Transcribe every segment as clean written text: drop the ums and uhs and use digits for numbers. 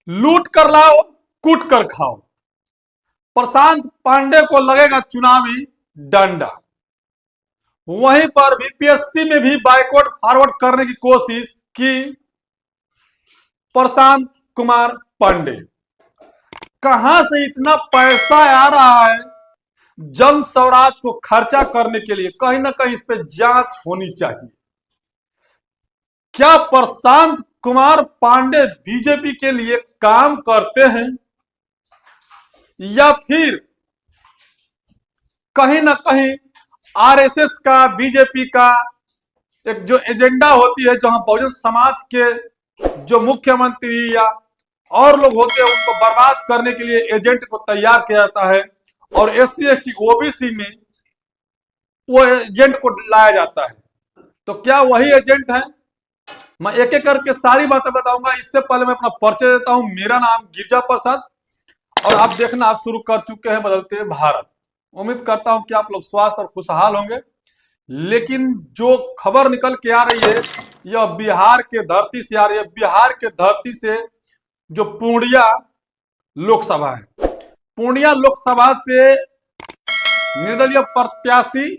लूट कर लाओ, कूट कर खाओ। प्रशांत पांडे को लगेगा चुनावी डंडा। वहीं पर बीपीएससी में भी बैकवर्ड फॉरवर्ड करने की कोशिश की प्रशांत कुमार पांडे। कहां से इतना पैसा आ रहा है जन स्वराज को खर्चा करने के लिए? कहीं ना कहीं इस पे जांच होनी चाहिए। क्या प्रशांत कुमार पांडे बीजेपी के लिए काम करते हैं, या फिर कहीं ना कहीं आरएसएस का, बीजेपी का एक जो एजेंडा होती है, जहां बहुजन समाज के जो मुख्यमंत्री या और लोग होते हैं उनको बर्बाद करने के लिए एजेंट को तैयार किया जाता है, और एससी एसटी ओबीसी में वो एजेंट को लाया जाता है। तो क्या वही एजेंट है? मैं एक एक करके सारी बातें बताऊंगा। इससे पहले मैं अपना परिचय देता हूं। मेरा नाम गिरजा प्रसाद, और आप देखना शुरू कर चुके हैं बदलते भारत। उम्मीद करता हूं कि आप लोग स्वस्थ और खुशहाल होंगे। लेकिन जो खबर निकल के आ रही है, यह बिहार के धरती से आ रही है। बिहार के धरती से जो पूर्णिया लोकसभा है, पूर्णिया लोकसभा से निर्दलीय प्रत्याशी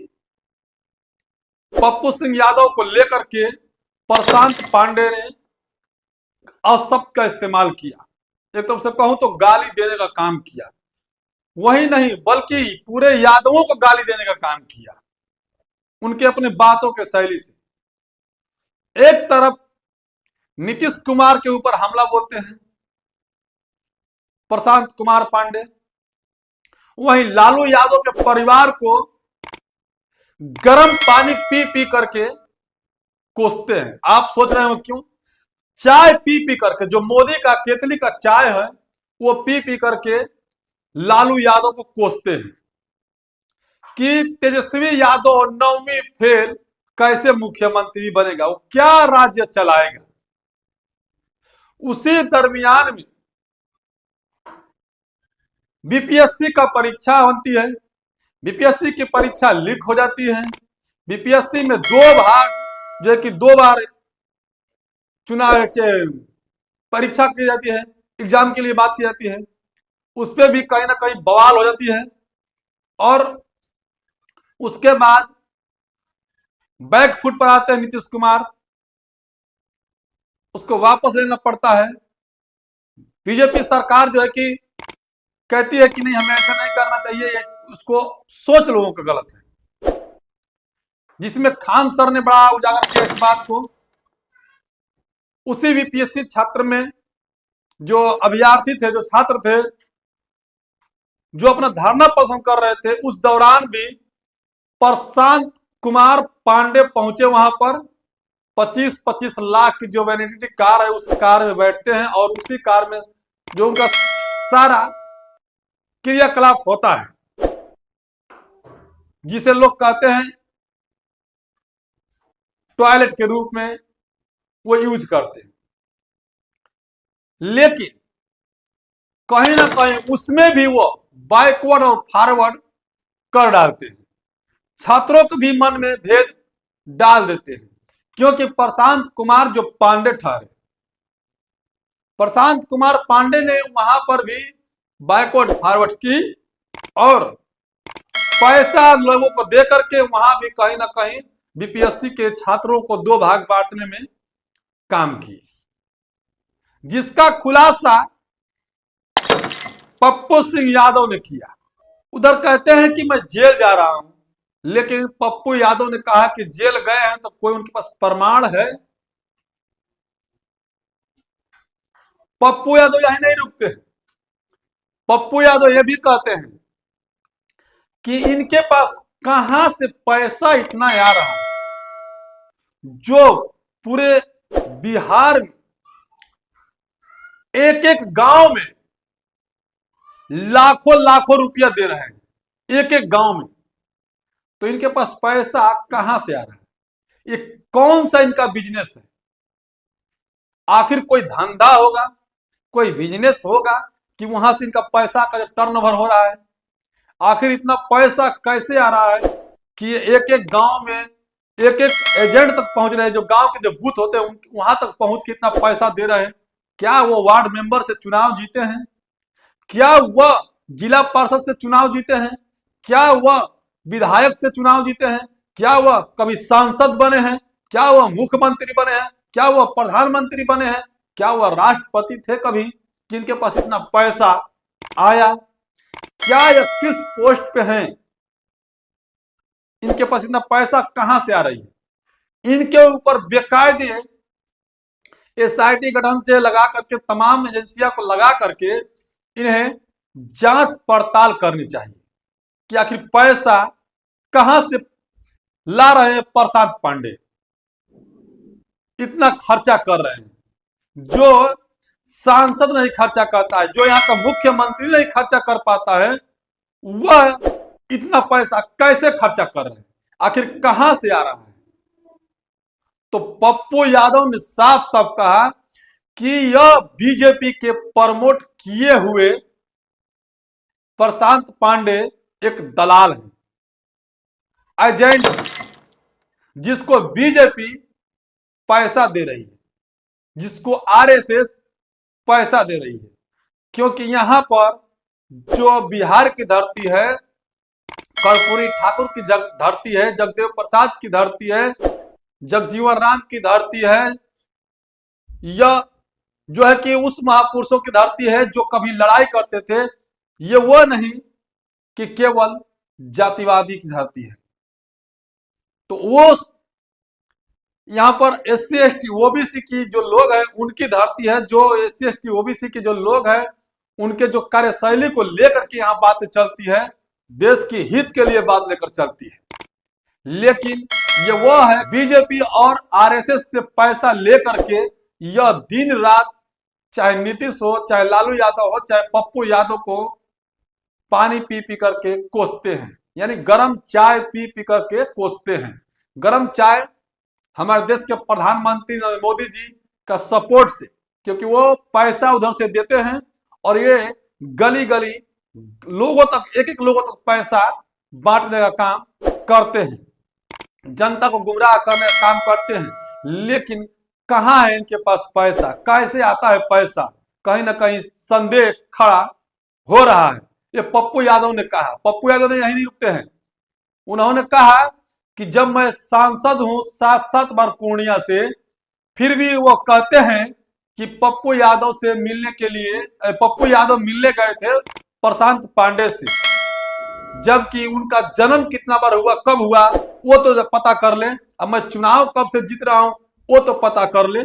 पप्पू सिंह यादव को लेकर के प्रशांत पांडे ने अशब्द का इस्तेमाल किया। एक तरफ से कहूं तो गाली देने का काम किया। वही नहीं, बल्कि पूरे यादवों को गाली देने का काम किया, उनके अपने बातों के शैली से। एक तरफ नीतीश कुमार के ऊपर हमला बोलते हैं प्रशांत कुमार पांडे, वहीं लालू यादव के परिवार को गर्म पानी पी पी करके कोसते हैं। आप सोच रहे हो क्यों? चाय पी पी करके, जो मोदी का केतली का चाय है वो पी पी करके लालू यादव को कोसते हैं कि तेजस्वी यादव 9वीं फेल कैसे मुख्यमंत्री बनेगा, वो क्या राज्य चलाएगा। उसी दरमियान में बीपीएससी का परीक्षा बनती है, बीपीएससी की परीक्षा लीक हो जाती है। बीपीएससी में दो भाग, जो है कि 2 बार चुनाव के परीक्षा की जाती है, एग्जाम के लिए बात की जाती है, उस पर भी कहीं ना कहीं बवाल हो जाती है। और उसके बाद बैक फुट पर आते हैं नीतीश कुमार, उसको वापस लेना पड़ता है। बीजेपी सरकार जो है कि कहती है कि नहीं, हमें ऐसा नहीं करना चाहिए, उसको सोच लोगों का गलत है। जिसमें खान सर ने बड़ा उजागर किया इस बात को। उसी बीपीएससी छात्र में जो अभ्यर्थी थे, जो छात्र थे, जो अपना धरना प्रदर्शन कर रहे थे, उस दौरान भी प्रशांत कुमार पांडे पहुंचे वहां पर। 25-25 लाख की जो वैनिटी कार है, उस कार में बैठते हैं, और उसी कार में जो उनका सारा क्रियाकलाप होता है, जिसे लोग कहते हैं टॉयलेट के रूप में, वो यूज करते हैं। लेकिन कहीं ना कहीं उसमें भी वो बैकवर्ड और फॉरवर्ड कर डालते हैं, छात्रों के भी मन में भेद डाल देते हैं। क्योंकि प्रशांत कुमार जो पांडे ठहरे, प्रशांत कुमार पांडे ने वहां पर भी बैकवर्ड फॉरवर्ड की, और पैसा लोगों को दे करके वहां भी कहीं ना कहीं बीपीएससी के छात्रों को 2 भाग बांटने में काम किए, जिसका खुलासा पप्पू सिंह यादव ने किया। उधर कहते हैं कि मैं जेल जा रहा हूं, लेकिन पप्पू यादव ने कहा कि जेल गए हैं तो कोई उनके पास प्रमाण है? पप्पू यादव यही नहीं रुकते हैं। पप्पू यादव यह भी कहते हैं कि इनके पास कहां से पैसा इतना आ रहा है, जो पूरे बिहार में एक एक गांव में लाखों लाखों रुपया दे रहे हैं, एक एक गांव में। तो इनके पास पैसा कहां से आ रहा है? ये कौन सा इनका बिजनेस है? आखिर कोई धंधा होगा, कोई बिजनेस होगा, कि वहां से इनका पैसा का जो टर्नओवर हो रहा है? आखिर इतना पैसा कैसे आ रहा है कि एक एक गांव में एक एक एजेंट तक पहुंच रहे हैं, जो गांव के जो बूथ होते हैं वहां तक पहुंच के इतना पैसा दे रहे हैं? क्या वो वार्ड मेंबर से चुनाव जीते हैं? क्या वह जिला पार्षद से चुनाव जीते हैं? क्या वह विधायक से चुनाव जीते हैं? क्या वह कभी सांसद बने हैं? क्या वह मुख्यमंत्री बने हैं? क्या वह प्रधानमंत्री बने हैं? क्या वह राष्ट्रपति थे कभी, जिनके पास इतना पैसा आया? क्या यह किस पोस्ट पे हैं? इनके पास इतना पैसा कहां से आ रही है? इनके ऊपर बेकायदे एसआईटी गठन से लगा करके, तमाम एजेंसियों को लगा करके इन्हें जांच पड़ताल करनी चाहिए कि आखिर पैसा कहां से ला रहे हैं प्रशांत पांडे, इतना खर्चा कर रहे हैं। जो सांसद नहीं खर्चा करता है, जो यहाँ का मुख्यमंत्री नहीं खर्चा कर पाता है, वह इतना पैसा कैसे खर्चा कर रहे हैं? आखिर कहां से आ रहा है? तो पप्पू यादव ने साफ साफ कहा कि यह बीजेपी के प्रमोट किए हुए प्रशांत पांडे एक दलाल है, एजेंट, जिसको बीजेपी पैसा दे रही है, जिसको आरएसएस पैसा दे रही है। क्योंकि यहां पर जो बिहार की धरती है, कर्पूरी ठाकुर की धरती है, जगदेव प्रसाद की धरती है, जगजीवन राम की धरती है, यह जो है कि उस महापुरुषों की धरती है जो कभी लड़ाई करते थे। ये वो नहीं कि केवल जातिवादी की धरती है। तो वो यहां पर एससी एसटी ओबीसी की जो लोग हैं उनकी धरती है। जो एससी एसटी ओबीसी के जो लोग हैं उनके जो कार्यशैली को लेकर के यहाँ बातें चलती है, देश के हित के लिए बात लेकर चलती है। लेकिन ये वो है बीजेपी और आरएसएस से पैसा लेकर के यह दिन रात, चाहे नीतीश हो, चाहे लालू यादव हो, चाहे पप्पू यादव को पानी पी पी करके कोसते हैं, यानी गरम चाय पी पी करके कोसते हैं। गरम चाय हमारे देश के प्रधानमंत्री नरेंद्र मोदी जी का सपोर्ट से, क्योंकि वो पैसा उधर से देते हैं और ये गली गली लोगों तक, एक एक लोगों तक पैसा बांटने का काम करते हैं, जनता को गुमराह करने का काम करते हैं। लेकिन कहां है इनके पास पैसा? कैसे आता है पैसा? कहीं ना कहीं संदेह खड़ा हो रहा है। ये पप्पू यादव ने कहा। पप्पू यादव ने यही नहीं रुकते हैं, उन्होंने कहा कि जब मैं सांसद हूं 7-7 बार पूर्णिया से, फिर भी वो कहते हैं कि पप्पू यादव से मिलने के लिए, पप्पू यादव मिलने गए थे प्रशांत पांडे से, जबकि उनका जन्म कितना बार हुआ, कब हुआ, वो तो पता कर ले। अब मैं चुनाव कब से जीत रहा हूं वो तो पता कर ले।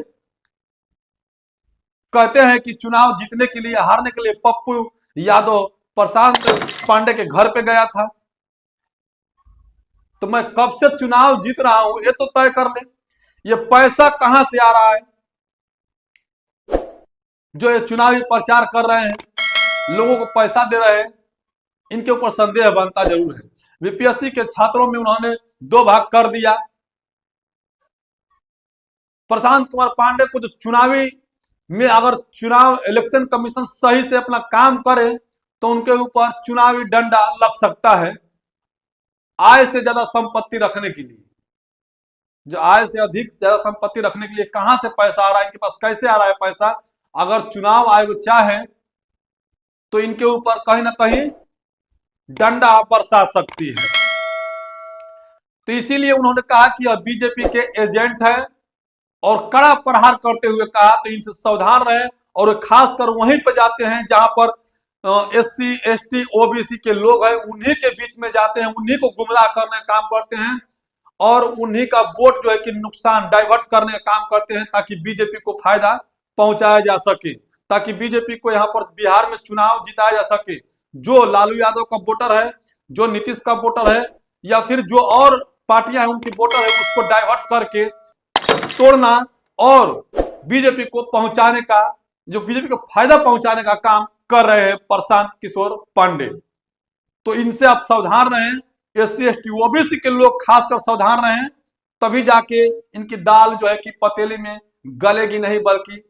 कहते हैं कि चुनाव जीतने के लिए, हारने के लिए पप्पू यादव प्रशांत पांडे के घर पे गया था। तो मैं कब से चुनाव जीत रहा हूं ये तो तय कर ले। ये पैसा कहां से आ रहा है? जो ये चुनावी प्रचार कर रहे हैं, लोगों को पैसा दे रहे हैं, इनके ऊपर संदेह बनता जरूर है। बीपीएससी के छात्रों में उन्होंने 2 भाग कर दिया। प्रशांत कुमार पांडे को जो चुनावी में, अगर चुनाव इलेक्शन कमीशन सही से अपना काम करे तो उनके ऊपर चुनावी डंडा लग सकता है। आय से ज्यादा संपत्ति रखने के लिए, जो आय से अधिक ज्यादा संपत्ति रखने के लिए कहां से पैसा आ रहा है, इनके पास कैसे आ रहा है पैसा? अगर चुनाव आयोग चाहे तो इनके ऊपर कहीं ना कहीं डंडा बरसा सकती है। तो इसीलिए उन्होंने कहा कि यह बीजेपी के एजेंट है और कड़ा प्रहार करते हुए कहा तो इनसे सावधान रहे। और खासकर वहीं पर जाते हैं जहां पर एससी एसटी ओबीसी के लोग हैं, उन्हीं के बीच में जाते हैं, उन्हीं को गुमराह करने का काम करते हैं और उन्हीं का वोट जो है कि नुकसान, डाइवर्ट करने का काम करते हैं, ताकि बीजेपी को फायदा पहुंचाया जा सके, ताकि बीजेपी को यहाँ पर बिहार में चुनाव जिताया जा सके। जो लालू यादव का वोटर है, जो नीतीश का वोटर है, या फिर जो और पार्टियां हैं उनकी वोटर है, उसको डाइवर्ट करके तोड़ना और बीजेपी को पहुंचाने का, जो बीजेपी को फायदा पहुंचाने का काम कर रहे हैं प्रशांत किशोर पांडे। तो इनसे आप सावधान रहें। एससी एसटी ओबीसी के लोग खासकर सावधान रहें, तभी जाके इनकी दाल जो है कि पतीली में गलेगी नहीं, बल्कि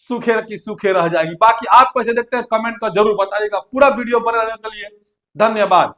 सूखे की सूखे रह जाएगी। बाकी आप कैसे देखते हैं कमेंट कर जरूर बताइएगा। पूरा वीडियो बने रहने के लिए धन्यवाद।